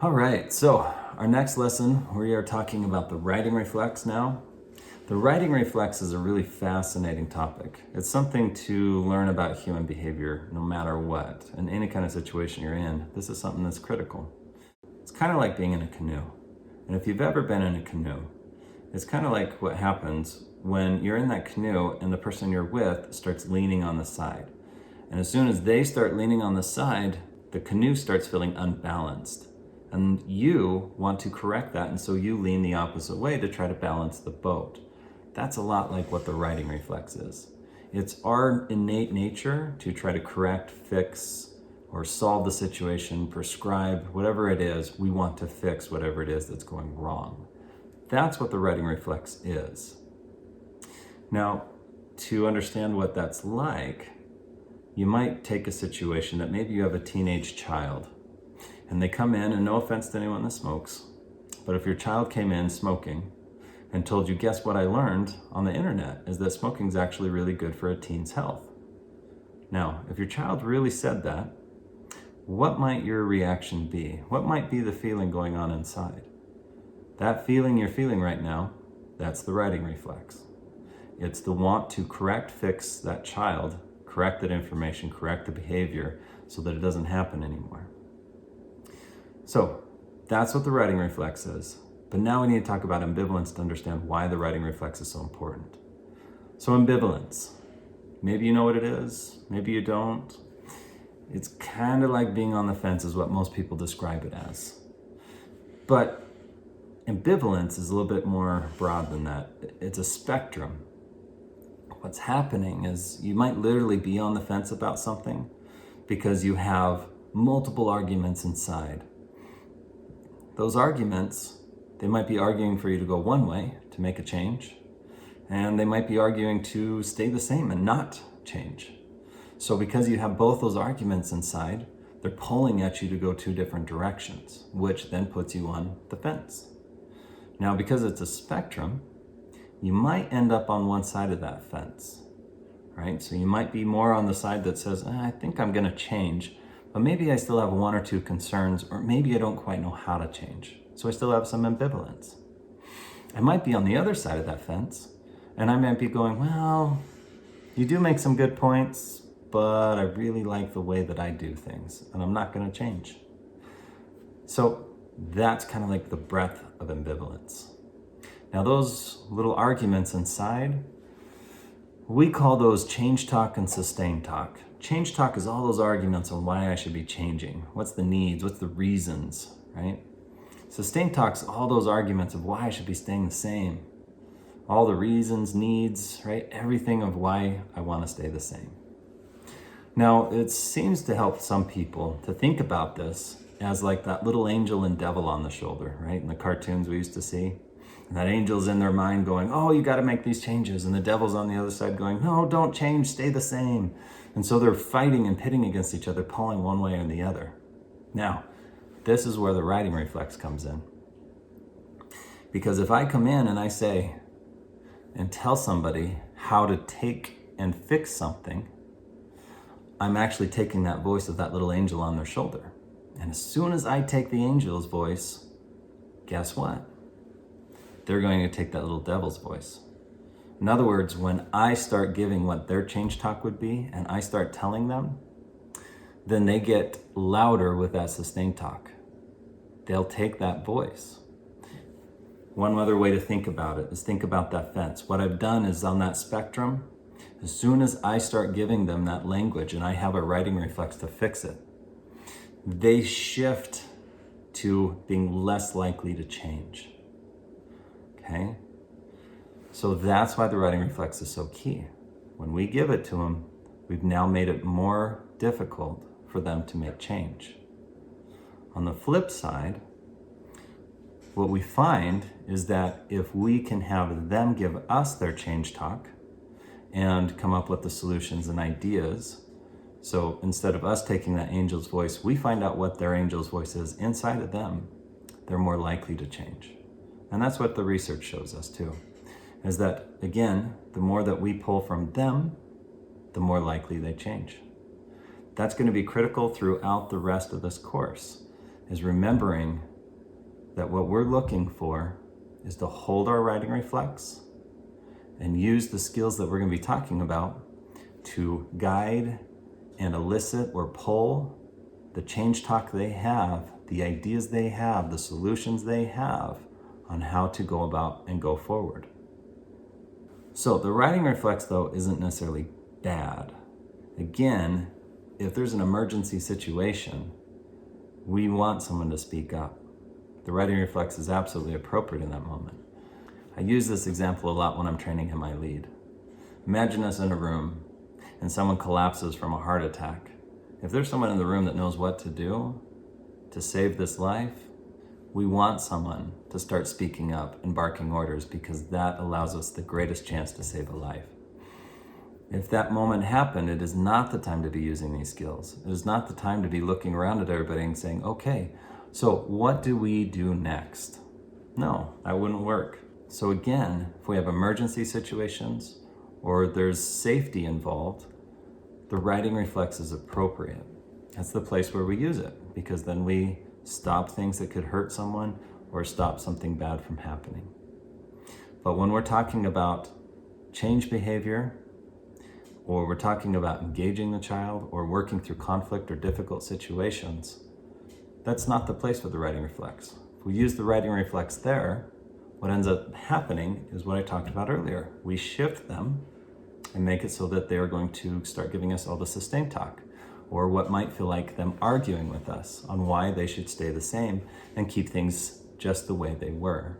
All right, so our next lesson, we are talking about the righting reflex now. The righting reflex is a really fascinating topic. It's something to learn about human behavior no matter what. In any kind of situation you're in, this is something that's critical. It's kind of like being in a canoe. And if you've ever been in a canoe, it's kind of like what happens when you're in that canoe and the person you're with starts leaning on the side. And as soon as they start leaning on the side, the canoe starts feeling unbalanced. And you want to correct that, and so you lean the opposite way to try to balance the boat. That's a lot like what the righting reflex is. It's our innate nature to try to correct, fix, or solve the situation, prescribe, whatever it is, we want to fix whatever it is that's going wrong. That's what the righting reflex is. Now, to understand what that's like, you might take a situation that maybe you have a teenage child and they come in, and no offense to anyone that smokes, but if your child came in smoking and told you, guess what I learned on the internet is that smoking is actually really good for a teen's health. Now, if your child really said that, what might your reaction be? What might be the feeling going on inside? That feeling you're feeling right now, that's the righting reflex. It's the want to correct, fix that child, correct that information, correct the behavior so that it doesn't happen anymore. So that's what the righting reflex is. But now we need to talk about ambivalence to understand why the righting reflex is so important. So ambivalence, maybe you know what it is, maybe you don't. It's kind of like being on the fence is what most people describe it as. But ambivalence is a little bit more broad than that. It's a spectrum. What's happening is you might literally be on the fence about something because you have multiple arguments inside. Those arguments, they might be arguing for you to go one way, to make a change, and they might be arguing to stay the same and not change. So because you have both those arguments inside, they're pulling at you to go two different directions, which then puts you on the fence. Now, because it's a spectrum, you might end up on one side of that fence, right? So you might be more on the side that says, I think I'm gonna change, but maybe I still have one or two concerns, or maybe I don't quite know how to change. So I still have some ambivalence. I might be on the other side of that fence, and I might be going, well, you do make some good points, but I really like the way that I do things, and I'm not gonna change. So that's kind of like the breadth of ambivalence. Now those little arguments inside, we call those change talk and sustain talk. Change talk is all those arguments on why I should be changing. What's the needs? What's the reasons, right? Sustain talk's all those arguments of why I should be staying the same. All the reasons, needs, right? Everything of why I want to stay the same. Now, it seems to help some people to think about this as like that little angel and devil on the shoulder, right? In the cartoons we used to see. And that angel's in their mind going, oh, you got to make these changes. And the devil's on the other side going, no, don't change, stay the same. And so they're fighting and pitting against each other, pulling one way or the other. Now, this is where the righting reflex comes in. Because if I come in and I say and tell somebody how to take and fix something, I'm actually taking that voice of that little angel on their shoulder. And as soon as I take the angel's voice, guess what? They're going to take that little devil's voice. In other words, when I start giving what their change talk would be and I start telling them, then they get louder with that sustain talk. They'll take that voice. One other way to think about it is think about that fence. What I've done is on that spectrum, as soon as I start giving them that language and I have a righting reflex to fix it, they shift to being less likely to change. Okay? So that's why the righting reflex is so key. When we give it to them, we've now made it more difficult for them to make change. On the flip side, what we find is that if we can have them give us their change talk and come up with the solutions and ideas, so instead of us taking that angel's voice, we find out what their angel's voice is inside of them, they're more likely to change. And that's what the research shows us too, is that, again, the more that we pull from them, the more likely they change. That's going to be critical throughout the rest of this course, is remembering that what we're looking for is to hold our righting reflex and use the skills that we're going to be talking about to guide and elicit or pull the change talk they have, the ideas they have, the solutions they have on how to go about and go forward. So the righting reflex, though, isn't necessarily bad. Again, if there's an emergency situation, we want someone to speak up. The righting reflex is absolutely appropriate in that moment. I use this example a lot when I'm training in my lead. Imagine us in a room and someone collapses from a heart attack. If there's someone in the room that knows what to do to save this life, we want someone to start speaking up and barking orders, because that allows us the greatest chance to save a life. If that moment happened, it is not the time to be using these skills. It is not the time to be looking around at everybody and saying, okay, so what do we do next? No, that wouldn't work. So again, if we have emergency situations or there's safety involved, the righting reflex is appropriate. That's the place where we use it, because then we stop things that could hurt someone or stop something bad from happening. But when we're talking about change behavior, or we're talking about engaging the child or working through conflict or difficult situations, that's not the place for the righting reflex. If we use the righting reflex there, what ends up happening is what I talked about earlier. We shift them and make it so that they're going to start giving us all the sustained talk, or what might feel like them arguing with us on why they should stay the same and keep things just the way they were.